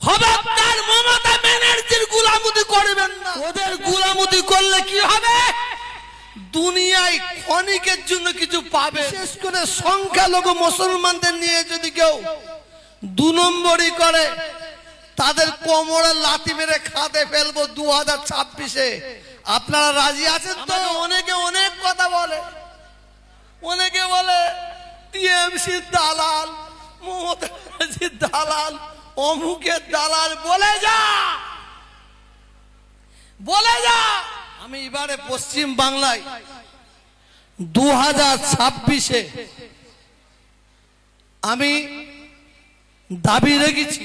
খবরদার মমতা ব্যানার্জির গোলামতি করবেন না। ওদের গোলামতি করলে কি হবে? দুনিয়ায় ক্ষণিকের জন্য কিছু পাবে। বিশেষ করে সংখ্যালঘু মুসলমানদের নিয়ে যদি কেউ দু নম্বরই করে, তাদের কোমরে লাথি মেরে খাতে ফেলবো 2026-এ। আপনারা রাজি আছেন তো? অনেকে অনেক কথা বলে, অনেকে বলে টিএমসি দালাল, মমতা ব্যানার্জির দালাল, অমুকের দালাল। বলে যা, বলে যা। আমি এবারে পশ্চিম বাংলায় 2026-এ আমি দাবি রেখেছি,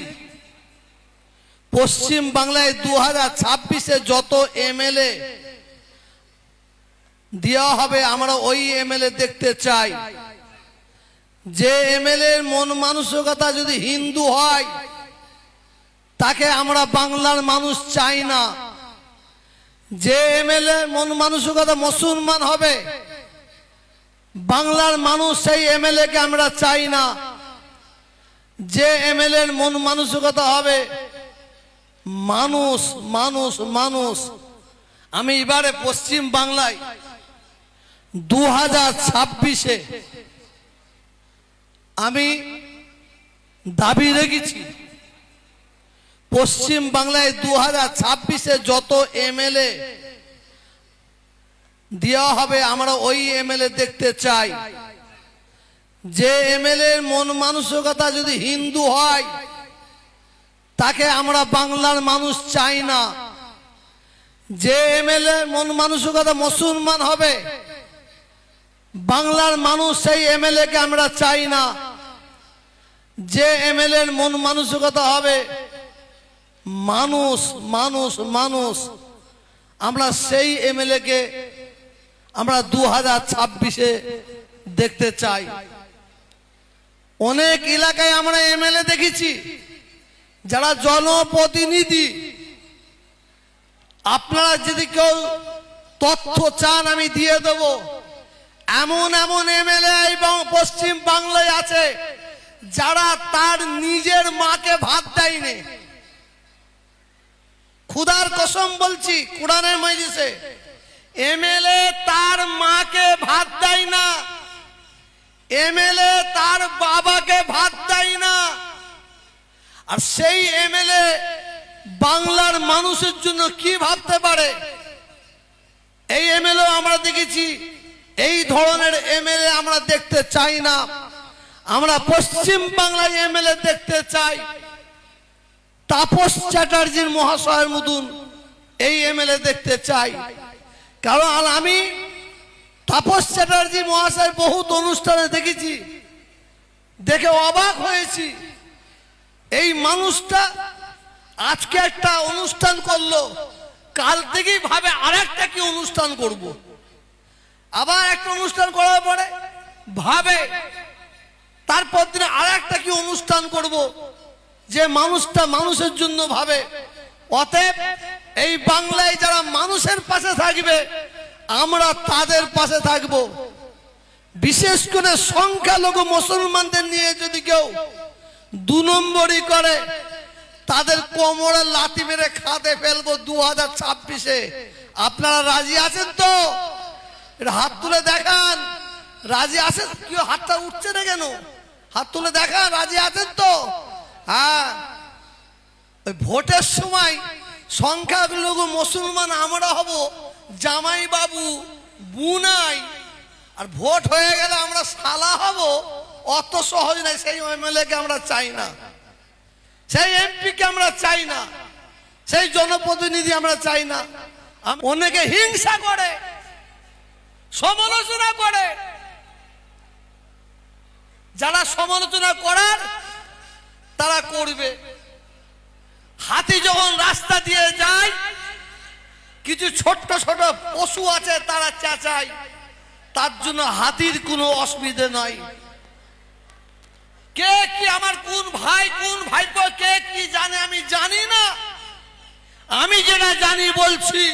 পশ্চিম বাংলায় 2026-এ যত এমএলএ দেওয়া হবে, আমরা ওই এমএলএ দেখতে চাই যে এমএলএর মন মানসিকতা যদি হিন্দু হয়, তাকে আমরা বাংলার মানুষ চাই না। যে এমএলএ মন মানসিকতা মুসলমান হবে, বাংলার মানুষ সেই এমএলএ কে আমরা চাই না। যে এমএলএ মন মানসিকতা হবে মানুষ মানুষ মানুষ। আমি এবারে পশ্চিম বাংলায় 2026-এ আমি দাবি রেখেছি, পশ্চিম বাংলায় 2026-এ যত এমএলএ দেওয়া হবে, আমরা ওই এমএলএ দেখতে চাই যে এমএলএর মন মানসিকতা যদি হিন্দু হয়, তাকে আমরা বাংলার মানুষ চাই না। যে এমএলএ মন মানসিকতা মুসলমান হবে, বাংলার মানুষ সেই এমএলএ কে আমরা চাই না। যে এমএলএ মন মানসিকতা হবে মানুষ মানুষ মানুষ, আমরা সেই এমএলএ কে আমরা 2026-এ দেখতে চাই। অনেক এলাকায় আমরা এমএলএ দেখেছি যারা জনপ্রতিনিধি। আপনারা যদি কেউ তথ্য চান আমি দিয়ে দেব। এমন এমন এমএলএ এবং পশ্চিম বাংলায় আছে যারা তার নিজের মাকে ভাত দেয়নি। খুদার কসম বলছি, কোরআনের মজলিসে এমএলএ তার মাকে ভাত দেয় না, এমএলএ তার বাবাকে ভাত দেয় না। আর সেই এমএলএ বাংলার মানুষের জন্য কি ভাবতে পারে? এই এমএলএ আমরা দেখেছি। এই ধরনের এমএলএ আমরা দেখতে চাই না। আমরা পশ্চিম বাংলায় এমএলএ দেখতে চাই তাপস চ্যাটার্জির মহাশয়ের মতন এই এমএলএ দেখতে চাই। কারণ আমি তাপস চ্যাটার্জি মহাশয় বহুত অনুষ্ঠানে দেখেছি, দেখে অবাক হয়েছি। এই মানুষটা আজকে একটা অনুষ্ঠান করলো, কাল থেকেই ভাবে আরেকটা কি অনুষ্ঠান করব। আবার একটা অনুষ্ঠান করার পরে ভাবে তারপর দিনে আরেকটা কি অনুষ্ঠান করব। যে মানুষটা মানুষের জন্য ভাবে। অতএব এই বাংলায় যারা মানুষের পাশে থাকবে, আমরা তাদের পাশে থাকব। বিশেষ করে সংখ্যালঘু মুসলমানদের নিয়ে যদি কেউ দু নম্বরই করে, তাদের কোমরে লাথি মেরে খাতে ফেলবো 2026-এ। আপনারা রাজি আছেন তো? হাত তুলে দেখান, রাজি আছেন? কেউ হাতটা উঠছে না কেন? হাত তুলে দেখান, রাজি আছেন তো? হ্যাঁ, ওই ভোটের সময় সংখ্যালঘু মুসলমান আমরা হব জামাই বাবু বুনাই, আর ভোট হয়ে গেলে আমরা শালা হব। অত সহজ নাই। সেই এমএলএ কে আমরা চাই না, সেই এমপি কে আমরা চাই না, সেই জনপ্রতিনিধি আমরা চাই না। অনেকে হিংসা করে, সমালোচনা করে। যারা সমালোচনা করার তারা করবে। হাতি যখন রাস্তা দিয়ে যায়, কিছু ছোট্ট ছোট পশু আছে তারা চেঁচায়, তার জন্য হাতির কোনো অসুবিধা নাই। কে কি আমার কোন ভাই কোন ভাইপো কে কি জানে আমি জানি না। আমি যেটা জানি বলছি।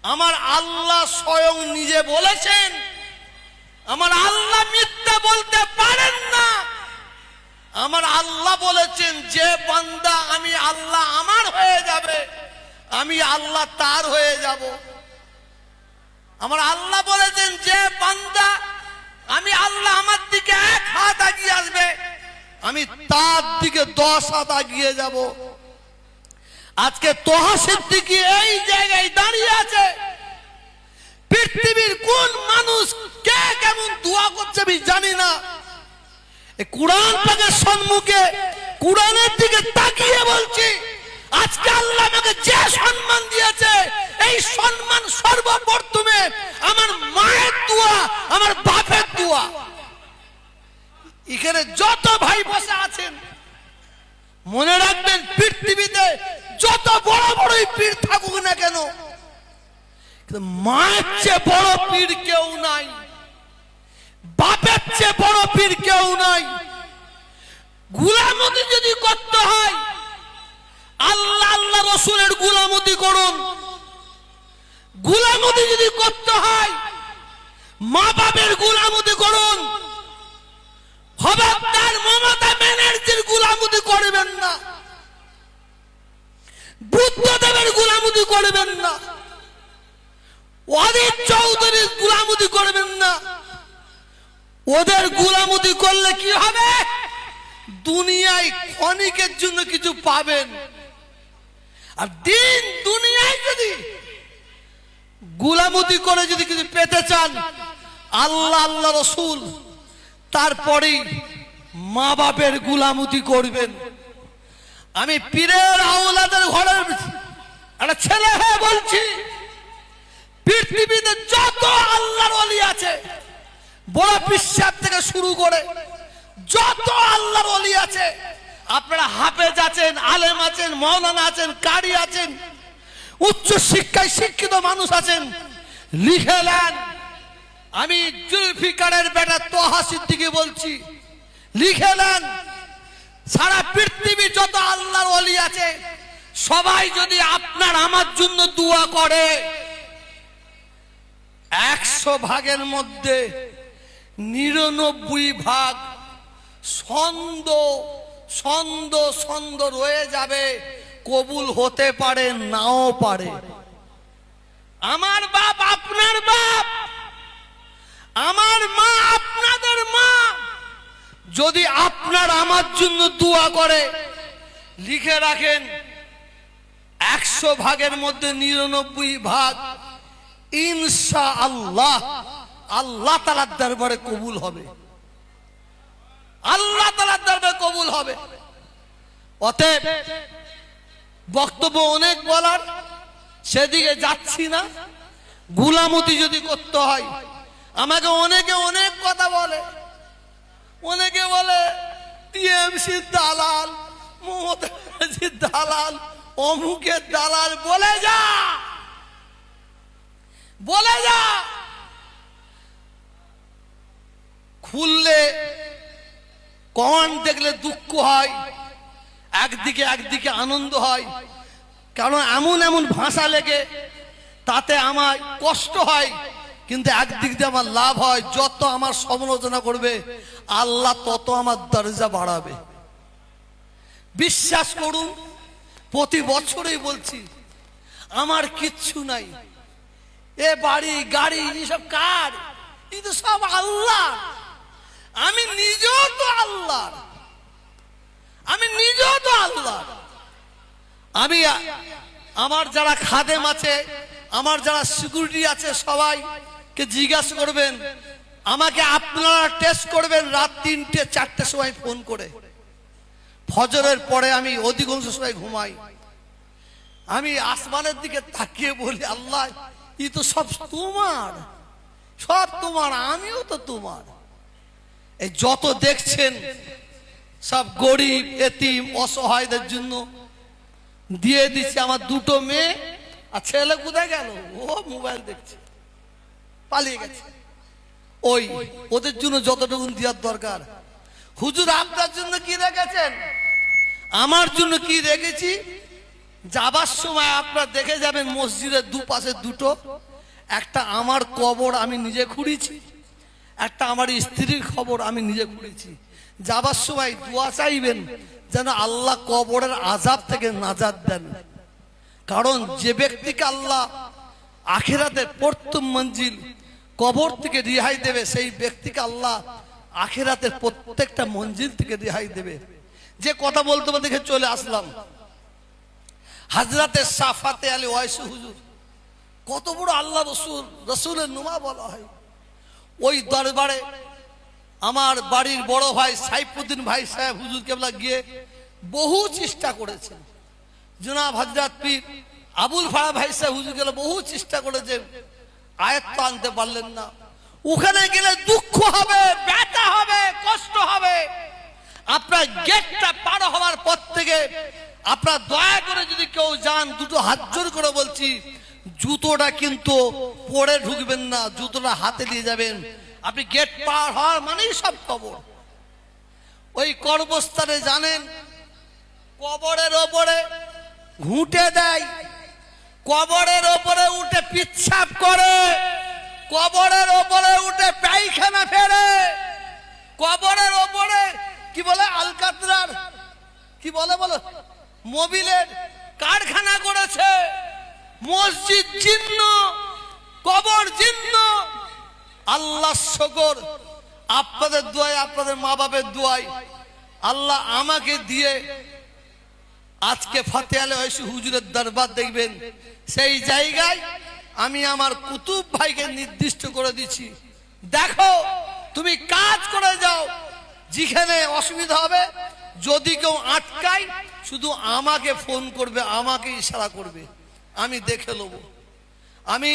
আমার আল্লাহ স্বয়ং নিজে বলেছেন, আমার আল্লাহ মিথ্যা বলতে পারেন না। আমার আল্লাহ বলেছেন, যে বান্দা আল্লাহ আমার হয়ে যাবে, আমি আল্লাহ তার হয়ে যাব। আমার আল্লাহ বলেছেন যে বান্দা আমি আল্লাহ আমার দিকে 1 হাত এগিয়ে আসবে, আমি তার দিকে 10 হাত এগিয়ে যাব। আজকে তোহা সিদ্দিকী এই জায়গায় দাঁড়িয়ে আছে। পৃথিবীর কোন মানুষ কে কেমন দোয়া করছে আমি জানি না। এই কুরআন পাকের সম্মুখে কুরআনের দিকে তাকিয়ে বলছি, আজকে আল্লাহ আমাকে যে সম্মান দিয়েছে, এই সম্মান সর্বপ্রথমে আমার মায়ের দোয়া, আমার বাপের দোয়া। এখানে যত ভাই বসে আছেন মনে রাখবেন, পৃথিবীতে যত বড় বড়ই পীর থাকুক না কেন, মায়ের চেয়ে বড় পীর কেউ নাই, বাপের চেয়ে বড় পীর কেউ নাই। গোলামতি যদি করতে হয় আল্লাহ আল্লাহ রসুলের গোলামতি করুন। গোলামতি যদি করতে হয় মা বাপের গোলামতি করুন। খবরদার মমতা ব্যানার্জির গোলামতি করবেন না, বুদ্ধদেবের গোলামতি করবেন না, অজিত চৌধুরীর গোলামতি করবেন না। ওদের গোলামতি করলে কি হবে? দুনিয়ায় ক্ষণিকের জন্য কিছু পাবেন, আর দিন দুনিয়ায় যদি গোলামতি করে যদি কিছু পেতে চান, আল্লাহ আল্লাহ রসুল তারপরে মা বাপের গোলামতি করবেন। আমি পীরের আওলাদের ঘরের একটা ছেলে হয়ে বলছি, পৃথিবীতে যত আল্লাহর ওলি আছে, বড় পিসাব থেকে শুরু করে যত আল্লাহর ওলি আছে, আপনারা হাফেজ আছেন, আলেম আছেন, মাওলানা আছেন, কারি আছেন, উচ্চ শিক্ষায় শিক্ষিত মানুষ আছেন, লিখে নেন। আমি জুলফিকারের বেটা তোহা সিদ্দিকী বলছি, লিখে নেন। সারা পৃথিবী যত আল্লাহর ওলি আছে সবাই যদি আপনার আমার জন্য দোয়া করে, 100 ভাগের মধ্যে 99 ভাগ ছন্দ রয়ে যাবে, কবুল হতে পারে নাও পারে। আমার বাপ আপনার বাপ, আমার মা আপনাদের মা যদি আপনার আমার জন্য দোয়া করে, লিখে রাখেন 100 ভাগের মধ্যে 99 ভাগ ইনশাআল্লাহ আল্লাহ তাআলার দরবারে কবুল হবে, আল্লাহ তাআলার দরবারে কবুল হবে। অতএব বক্তব্য অনেক বলার, সেদিকে যাচ্ছি না। গোলামতি যদি করতে হয়, আমাকে অনেকে অনেক কথা বলে, অনেকে বলে টিএমসি দালাল, মমতা ব্যানার্জির দালাল, অমুকের দালাল। বলে যা, বলে যা। খুললে কমেন্ট দেখলে দুঃখ হয়, একদিকে আনন্দ হয়, কারণ এমন এমন ভাষা লেগে তাতে আমার কষ্ট হয়, কিন্তু একদিক দিয়ে আমার লাভ হয়। যত আমার সমালোচনা করবে আল্লাহ তত আমার দরজা বাড়াবে। বিশ্বাস করুন, প্রতি বছরই বলছি আমার কিচ্ছু নাই, এ বাড়ি গাড়ি এসব কার? কিন্তু সব আল্লাহ। আমি নিজেও তো আল্লাহ, আমি নিজেও তো আল্লাহ। আমি আমার যারা খাদেম আছে, আমার যারা সিকিউরিটি আছে, সবাইকে জিজ্ঞাসা করবেন, আমাকে আপনারা টেস্ট করবেন রাত 3টে 4টের সময় ফোন করে। ফজরের পরে আমি অধিকাংশ সময় ঘুমাই। আমি আসমানের দিকে তাকিয়ে বলি, আল্লাহ ই তো সব তোমার, সব তোমার, আমিও তো তোমার। এই যত দেখছেন সব গরিব এতিম অসহায়দের জন্য দিয়ে দিচ্ছি। আমার 2টো মেয়ে আর ছেলে কোথায় গেল? ও মোবাইল দেখছে, পালিয়ে গেছে। ওদের জন্য যতটুকু দেওয়ার দরকার। হুজুর আপনার জন্য কি রেখেছেন? আমার জন্য কি রেখেছি? যাবার সময় আপনারা দেখে যাবেন মসজিদের দুপাশে 2টো, একটা আমার কবর আমি নিজে খুঁড়েছি, একটা আমার স্ত্রীর খবর আমি নিজে খুঁড়েছি। যাবার সময় দোয়া চাইবেন যেন আল্লাহ কবরের আযাব থেকে নাজাত দেন। কারণ যে ব্যক্তিকে আল্লাহ আখিরাতের প্রথম মঞ্জিল কবর থেকে রিহাই দেবে, সেই ব্যক্তিকে আল্লাহ আখিরাতের প্রত্যেকটা মঞ্জিল থেকে রিহাই দেবে। যে কথা বলতে বলতে চলে আসলাম হযরতে শাফাতে আলী ওয়াইসি হুজুর, কত বড় আল্লাহ রসুলের নুমা বলা হয়। ওই দরবারে আমার বাড়ির বড় ভাই সাইফুদ্দিন ভাই সাহেব হুজুর কেবলা গিয়ে বহু চেষ্টা করেছেন। জনাব হযরত পীর আবুল ফারা ভাই সাহেব হুজুর গেলে বহু চেষ্টা করেছেন, আয়াত আনতে পারলেন না। ওখানে গেলে দুঃখ হবে, ব্যথা হবে, কষ্ট হবে। আপনার গেটটা পার হওয়ার পর থেকে আপনার দয়া করে যদি কেউ যান, দুটো হাত জোর করে বলছি, জুতোটা কিন্তু পরে ঢুকবেন না, জুতোটা হাতে নিয়ে যাবেন। আপনি গেট পার হওয়ার মানেই সব কবর। ওই কর্মস্থানে জানেন কবরের ওপরে ঘুঁটে দেয়, কবরের ওপরে উঠে পিচ্ছাপ করে, কবরের ওপরে উঠে পায়খানা ফেরে, কবরের ওপরে কি বলে আলকাতরার কি বলে বলো মোবিলের কারখানা করেছে। মসজিদ জীর্ণ, কবর জীর্ণ। আল্লাহ শুকর, আপনাদের দোয়ায়, আপনাদের মা বাপের দোয়ায় আল্লাহ আমাকে দিয়ে আজকে ফাতে আলী ওয়াইসি হুজুরের দরবার দেখবেন। সেই জায়গায় আমি আমার কুতুব ভাইকে নির্দিষ্ট করে দিচ্ছি, দেখো তুমি কাজ করে যাও, যেখানে অসুবিধা হবে যদি কেউ আটকায় শুধু আমাকে ফোন করবে, আমাকে ইশারা করবে, আমি দেখে নেব। আমি